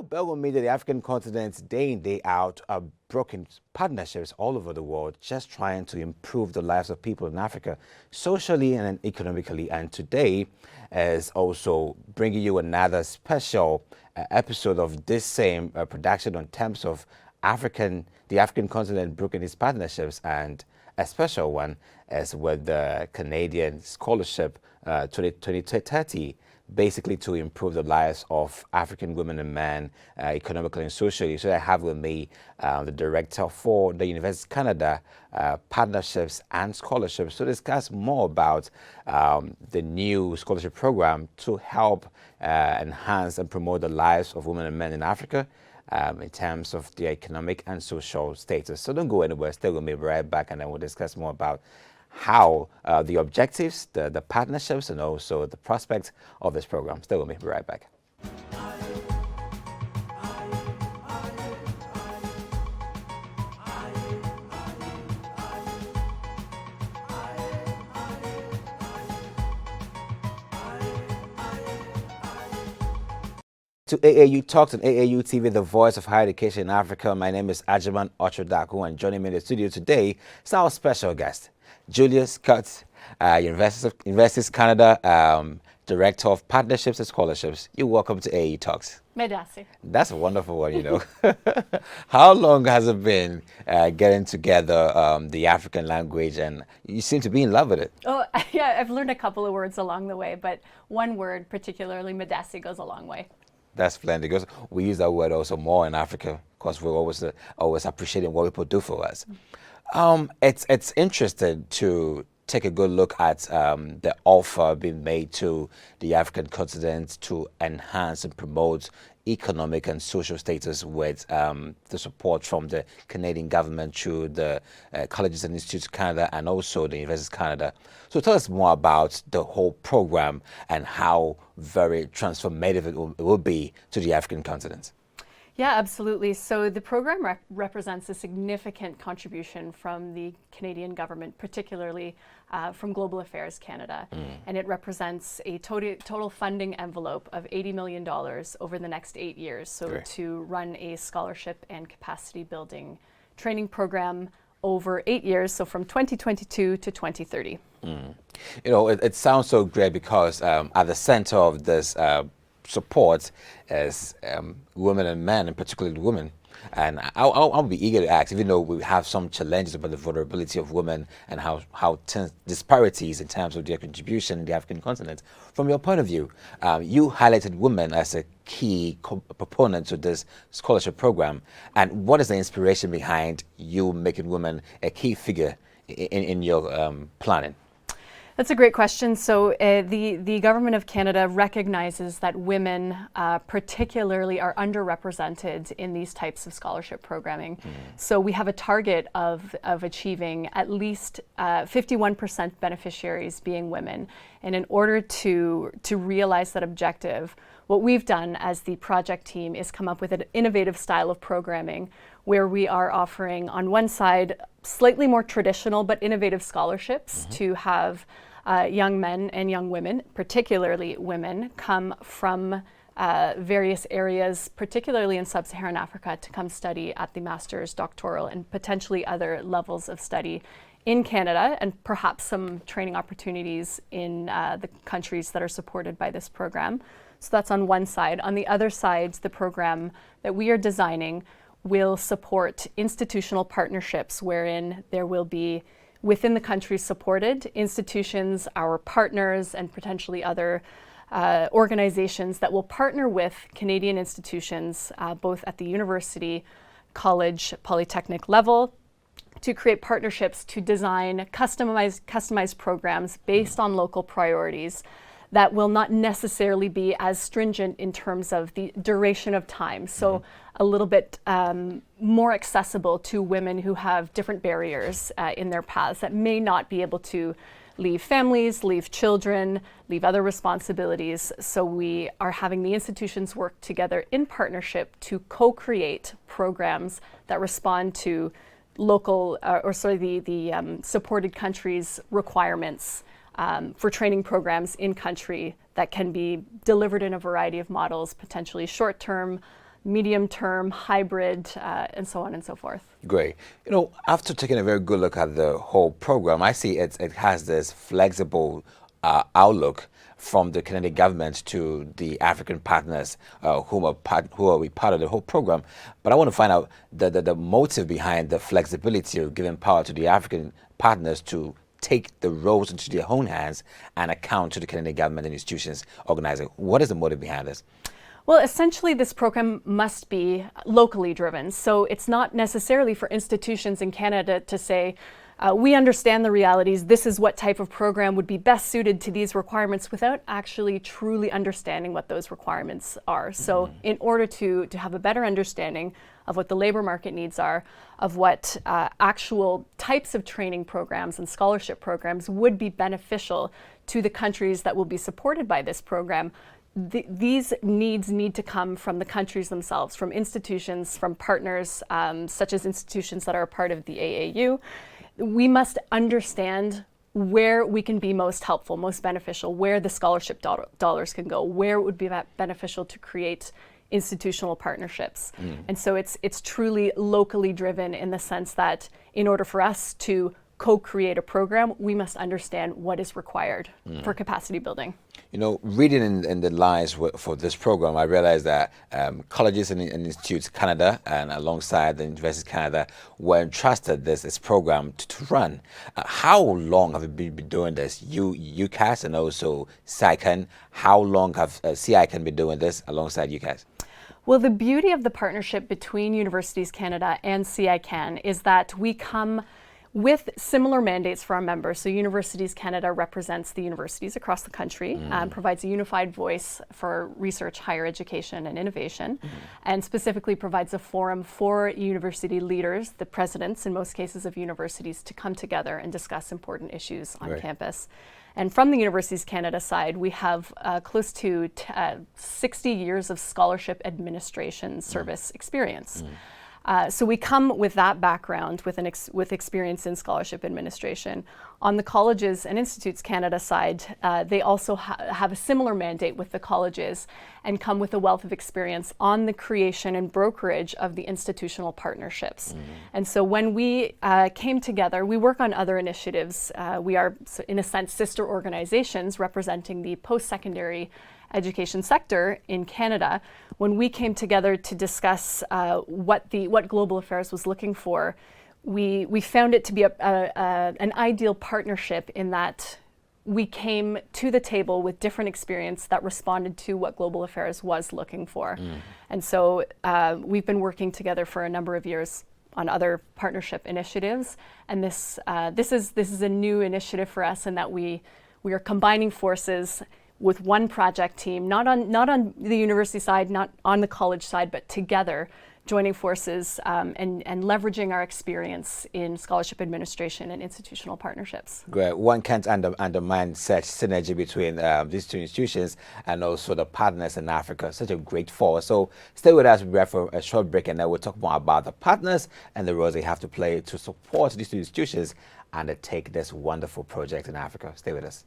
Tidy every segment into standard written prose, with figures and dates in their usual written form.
Well, Belgium Media, the African continent, day in, day out, are broken partnerships all over the world, just trying to improve the lives of people in Africa, socially and economically. And today is also bringing you another special episode of this same production on terms of the African continent broken its partnerships, and a special one is with the Canadian Scholarship 2030, basically to improve the lives of African women and men economically and socially. So I have with me the director for the University of Canada Partnerships and Scholarships to discuss more about the new scholarship program to help enhance and promote the lives of women and men in Africa in terms of their economic and social status. So don't go anywhere, stay with me, right back, and then we'll discuss more about how the objectives, the partnerships, and also the prospects of this program. Stay with me, be right back. To AAU Talks and AAU TV, the voice of higher education in Africa. My name is Ajiman Ochodaku, and joining me in the studio today is our special guest, Julius Scott, Universities Canada Director of Partnerships and Scholarships. You're welcome to AAU Talks. Medasi. That's a wonderful one, you know. How long has it been getting together the African language, and you seem to be in love with it? Oh, yeah, I've learned a couple of words along the way, but one word, particularly Medasi, goes a long way. That's splendid, because we use that word also more in Africa, because we're always appreciating what people do for us. It's interesting to take a good look at the offer being made to the African continent to enhance and promote economic and social status with the support from the Canadian government through the Colleges and Institutes of Canada and also the Universities of Canada. So tell us more about the whole program and how very transformative it will be to the African continent. Yeah, absolutely. So the program represents a significant contribution from the Canadian government, particularly from Global Affairs Canada. And it represents a total funding envelope of $80 million over the next 8 years. So Great. To run a scholarship and capacity building training program over 8 years, so from 2022 to 2030. You know, it sounds so great because at the center of this support is women and men, and particularly women. And I'll be eager to ask, even though we have some challenges about the vulnerability of women and how disparities in terms of their contribution in the African continent. From your point of view, you highlighted women as a key proponent to this scholarship program. And what is the inspiration behind you making women a key figure in your planning? That's a great question. So the Government of Canada recognizes that women particularly are underrepresented in these types of scholarship programming. So we have a target of achieving at least 51% beneficiaries being women. And in order to realize that objective, what we've done as the project team is come up with an innovative style of programming where we are offering, on one side, slightly more traditional but innovative scholarships to have young men and young women, particularly women, come from various areas, particularly in sub-Saharan Africa, to come study at the master's, doctoral, and potentially other levels of study in Canada, and perhaps some training opportunities in the countries that are supported by this program. So that's on one side. On the other side, the program that we are designing will support institutional partnerships wherein there will be, within the countries supported, institutions, our partners, and potentially other organizations that will partner with Canadian institutions, both at the university, college, polytechnic level, to create partnerships to design customized programs based on local priorities that will not necessarily be as stringent in terms of the duration of time. So a little bit more accessible to women who have different barriers in their paths that may not be able to leave families, leave children, leave other responsibilities. So we are having the institutions work together in partnership to co-create programs that respond to local, the supported countries' requirements for training programs in country that can be delivered in a variety of models, potentially short-term, medium term, hybrid, and so on and so forth. Great. After taking a very good look at the whole program, I see it has this flexible outlook from the Canadian government to the African partners who are part of the whole program. But I want to find out the motive behind the flexibility of giving power to the African partners to take the roles into their own hands and account to the Canadian government and institutions organizing. What is the motive behind this? Well, essentially, this program must be locally driven. So it's not necessarily for institutions in Canada to say, we understand the realities, this is what type of program would be best suited to these requirements, without actually truly understanding what those requirements are. So in order to have a better understanding of what the labor market needs are, of what actual types of training programs and scholarship programs would be beneficial to the countries that will be supported by this program, these needs need to come from the countries themselves, from institutions, from partners, such as institutions that are a part of the AAU. We must understand where we can be most helpful, most beneficial, where the scholarship dollars can go, where it would be beneficial to create institutional partnerships. And so it's truly locally driven, in the sense that in order for us to co-create a program, we must understand what is required for capacity building. Reading in the lines for this program, I realized that colleges and institutes Canada, and alongside the University of Canada, were entrusted this program to run. How long have you been doing this? UCAS and also CICAN. How long have CICAN been doing this alongside UCAS? Well, the beauty of the partnership between Universities Canada and CICAN is that we come with similar mandates for our members. So Universities Canada represents the universities across the country, provides a unified voice for research, higher education, and innovation, and specifically provides a forum for university leaders, the presidents in most cases of universities, to come together and discuss important issues on campus. And from the Universities Canada side, we have close to 60 years of scholarship administration service experience. So we come with that background, with experience in scholarship administration. On the Colleges and Institutes Canada side, they also have a similar mandate with the colleges, and come with a wealth of experience on the creation and brokerage of the institutional partnerships. And so when we came together, we work on other initiatives. We are, in a sense, sister organizations representing the post-secondary education sector in Canada. When we came together to discuss what Global Affairs was looking for, we found it to be an ideal partnership, in that we came to the table with different experience that responded to what Global Affairs was looking for. And so we've been working together for a number of years on other partnership initiatives, and this is a new initiative for us, in that we are combining forces with one project team, not on the university side, not on the college side, but together, joining forces and leveraging our experience in scholarship administration and institutional partnerships. Great. One can't undermine such synergy between these two institutions and also the partners in Africa. Such a great force. So stay with us. We'll be back for a short break, and then we'll talk more about the partners and the roles they have to play to support these two institutions and take this wonderful project in Africa. Stay with us.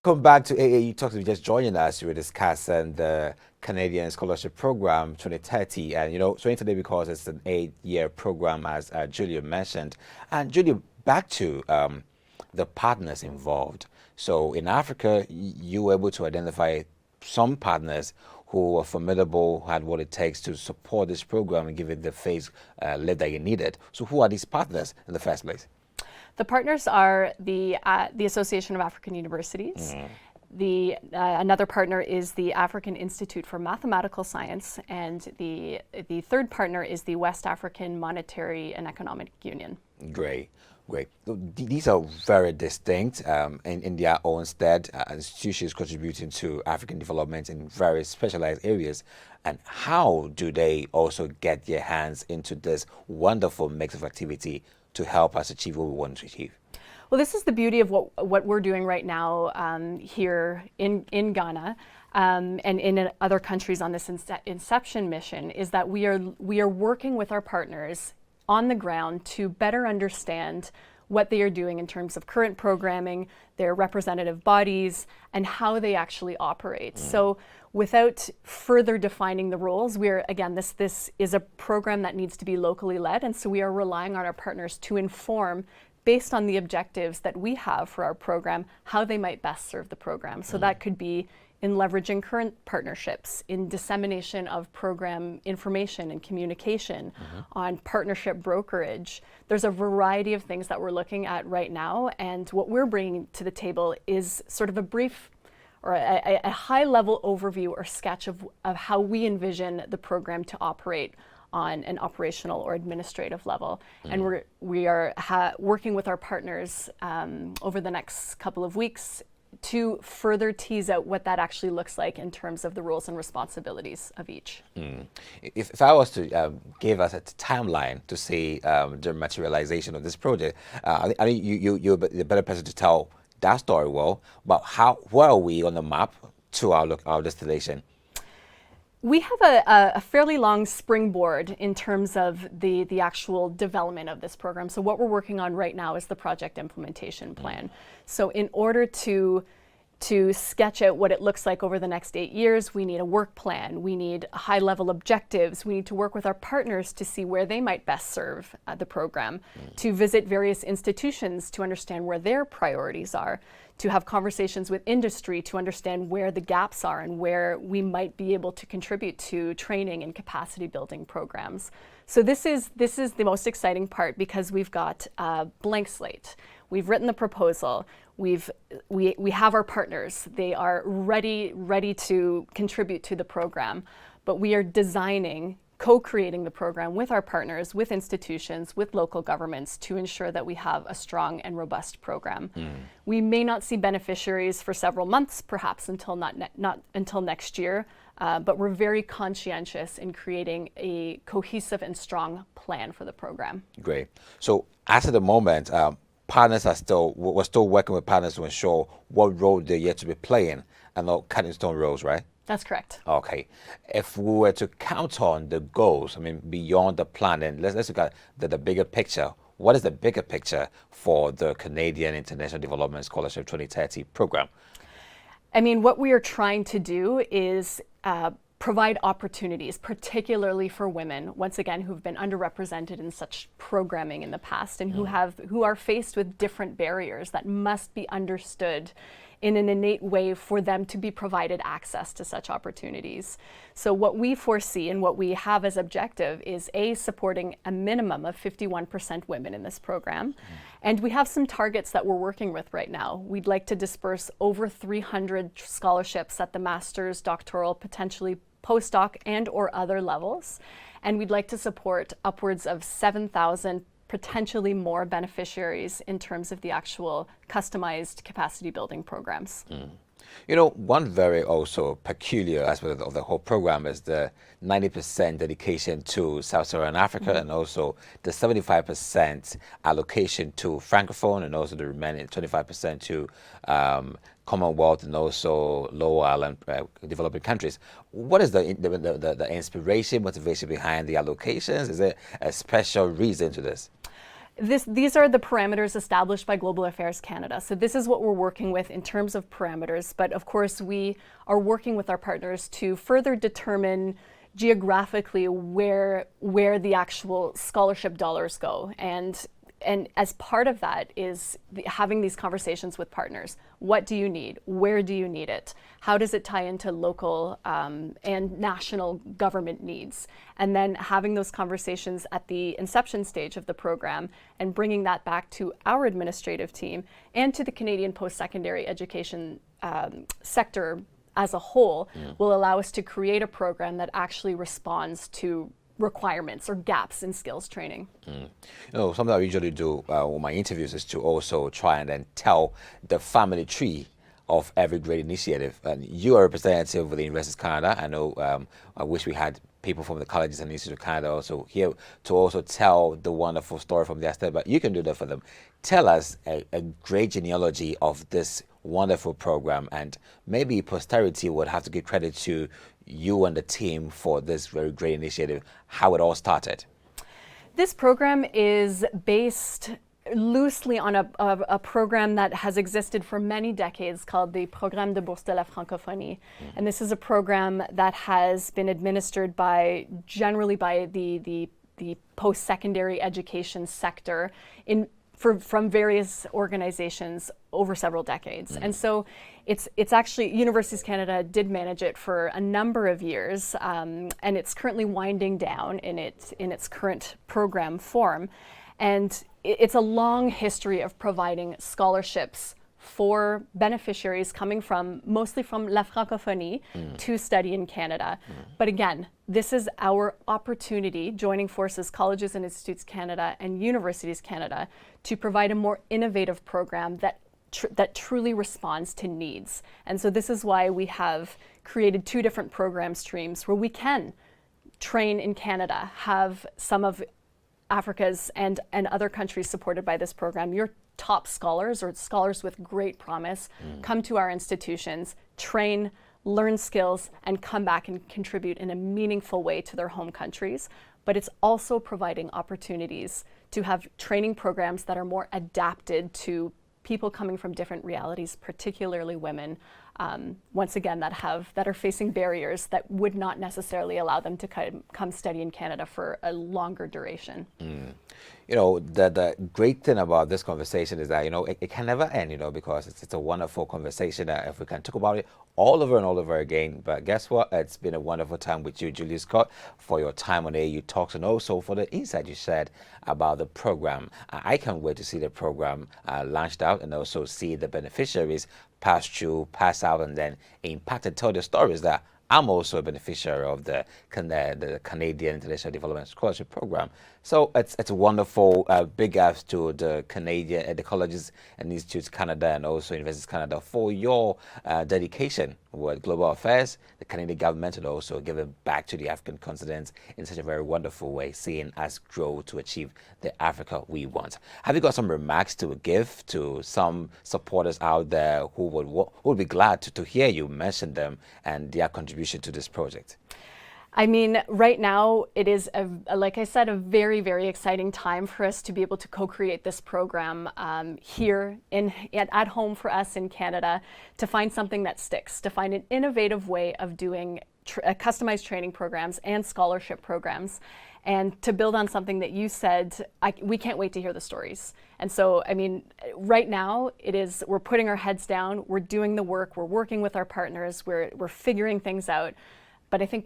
Welcome back to AAU Talks. If you're just joining us, we're discussing the Canadian Scholarship Program 2030. And, so today, because it's an 8-year program, as Julia mentioned. And Julia, back to the partners involved. So in Africa, you were able to identify some partners who were formidable, who had what it takes to support this program and give it the phase lift that you needed. So who are these partners in the first place? The partners are the Association of African Universities. Another partner is the African Institute for Mathematical Science, and the third partner is the West African Monetary and Economic Union. Great. These are very distinct in their own stead, institutions contributing to African development in very specialized areas. And how do they also get their hands into this wonderful mix of activity to help us achieve what we want to achieve? Well, this is the beauty of what we're doing right now here in Ghana. and in other countries on this inception mission, is that we are working with our partners on the ground to better understand what they are doing in terms of current programming, their representative bodies, and how they actually operate. So without further defining the roles, this is a program that needs to be locally led, and so we are relying on our partners to inform, based on the objectives that we have for our program, how they might best serve the program. So that could be in leveraging current partnerships, in dissemination of program information and communication, on partnership brokerage. There's a variety of things that we're looking at right now, and what we're bringing to the table is sort of a brief or a high-level overview or sketch of how we envision the program to operate on an operational or administrative level. And we are working with our partners over the next couple of weeks to further tease out what that actually looks like in terms of the roles and responsibilities of each. If I was to give us a timeline to see the materialization of this project, I think you're the better person to tell that story well, but where are we on the map to our destination? We have a fairly long springboard in terms of the actual development of this program. So what we're working on right now is the project implementation plan. So in order to sketch out what it looks like over the next 8 years, we need a work plan, we need high-level objectives, we need to work with our partners to see where they might best serve the program, to visit various institutions to understand where their priorities are, to have conversations with industry to understand where the gaps are and where we might be able to contribute to training and capacity building programs. So this is the most exciting part, because we've got a blank slate. We've written the proposal. We have our partners. They are ready to contribute to the program, but we are co-creating the program with our partners, with institutions, with local governments, to ensure that we have a strong and robust program. We may not see beneficiaries for several months, perhaps not until next year, but we're very conscientious in creating a cohesive and strong plan for the program. Great. So as of the moment, partners we're still working with partners to ensure what role they're yet to be playing, and not cutting stone roles, right? That's correct. Okay. If we were to count on the goals, beyond the plan, and let's look at the bigger picture. What is the bigger picture for the Canadian International Development Scholarship 2030 program? What we are trying to do is provide opportunities, particularly for women, once again, who've been underrepresented in such programming in the past, and who are faced with different barriers that must be understood in an innate way for them to be provided access to such opportunities. So what we foresee and what we have as objective is supporting a minimum of 51% women in this program. And we have some targets that we're working with right now. We'd like to disperse over 300 scholarships at the master's, doctoral, potentially postdoc and or other levels. And we'd like to support upwards of 7,000, potentially more beneficiaries in terms of the actual customized capacity building programs. One very also peculiar aspect of the whole program is the 90% dedication to Sub-Saharan Africa, and also the 75% allocation to Francophone, and also the remaining 25% to Commonwealth and also Lower Island developing countries. What is the inspiration, motivation behind the allocations? Is there a special reason to this? These are the parameters established by Global Affairs Canada. So this is what we're working with in terms of parameters. But of course, we are working with our partners to further determine geographically where the actual scholarship dollars go. And as part of that is having these conversations with partners. What do you need? Where do you need it? How does it tie into local and national government needs? And then having those conversations at the inception stage of the program and bringing that back to our administrative team and to the Canadian post-secondary education sector as a whole will allow us to create a program that actually responds to requirements or gaps in skills training. Something I usually do with my interviews is to also try and then tell the family tree of every great initiative. And you are a representative of the University of Canada. I know I wish we had people from the colleges and Institute of Canada also here to also tell the wonderful story from their state, but you can do that for them. Tell us a great genealogy of this wonderful program, and maybe posterity would have to give credit to you and the team for this very great initiative, how it all started. This program is based loosely on a program that has existed for many decades called the Programme de Bourse de la Francophonie. And this is a program that has been administered generally by the post-secondary education sector from various organizations over several decades. And so it's actually, Universities Canada did manage it for a number of years, and it's currently winding down in its current program form. And it's a long history of providing scholarships for beneficiaries coming mostly from La Francophonie to study in Canada. But again, this is our opportunity, joining forces, Colleges and Institutes Canada and Universities Canada, to provide a more innovative program that truly responds to needs. And so this is why we have created two different program streams where we can train in Canada, have some of Africa's and other countries supported by this program. Your top scholars or scholars with great promise come to our institutions, train, learn skills, and come back and contribute in a meaningful way to their home countries. But it's also providing opportunities to have training programs that are more adapted to people coming from different realities, particularly women, once again, that are facing barriers that would not necessarily allow them to come study in Canada for a longer duration. You know, the great thing about this conversation is that, you know, it can never end, you know, because it's a wonderful conversation that if we can talk about it all over and all over again. But guess what? It's been a wonderful time with you, Julius Scott, for your time on AAU Talks, and also for the insight you shared about the program. I can't wait to see the program launched out, and also see the beneficiaries pass through, pass out, and then impact and tell the stories that I'm also a beneficiary of the Canadian International Development Scholarship Program. So it's a wonderful, big ups to the Canadian, the Colleges and Institutes Canada, and also Universities Canada for your dedication with global affairs, the Canadian government, and also giving back to the African continent in such a very wonderful way, seeing us grow to achieve the Africa we want. Have you got some remarks to give to some supporters out there who would be glad to hear you mention them and their contribution to this project? I mean, right now it is, like I said, a very, very exciting time for us to be able to co-create this program here at home for us in Canada, to find something that sticks, to find an innovative way of doing customized training programs and scholarship programs, and to build on something that you said. We can't wait to hear the stories. And so, I mean, right now we're putting our heads down, we're doing the work, we're working with our partners, we're figuring things out. But I think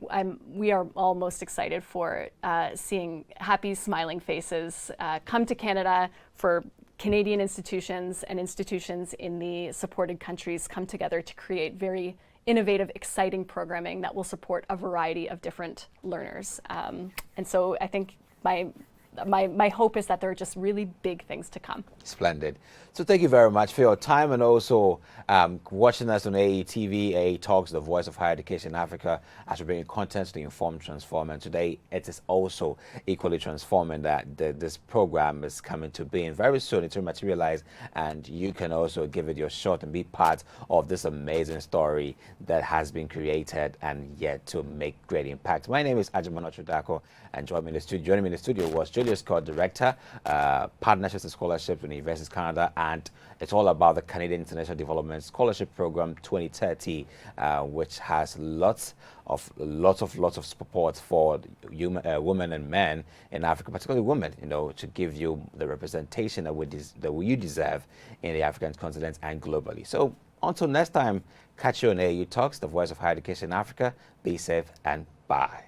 we are all most excited for seeing happy, smiling faces come to Canada, for Canadian institutions and institutions in the supported countries come together to create very innovative, exciting programming that will support a variety of different learners. And so I think my hope is that there are just really big things to come. Splendid. So thank you very much for your time, and also watching us on AAU TV, AAU Talks, the voice of higher education in Africa, as we bring content to inform, transform. And today it is also equally transforming that this program is coming to being very soon. It will materialize, and you can also give it your shot and be part of this amazing story that has been created and yet to make great impact. My name is Ajimano Chodako, and joining me in the studio was Julius Scott, Director, Partnerships and Scholarships with Universities Canada, and it's all about the Canadian International Development Scholarship Program 2030, which has lots of support for women and men in Africa, particularly women, you know, to give you the representation that you deserve in the African continent and globally. So until next time, catch you on AAU Talks, the voice of higher education in Africa. Be safe and bye.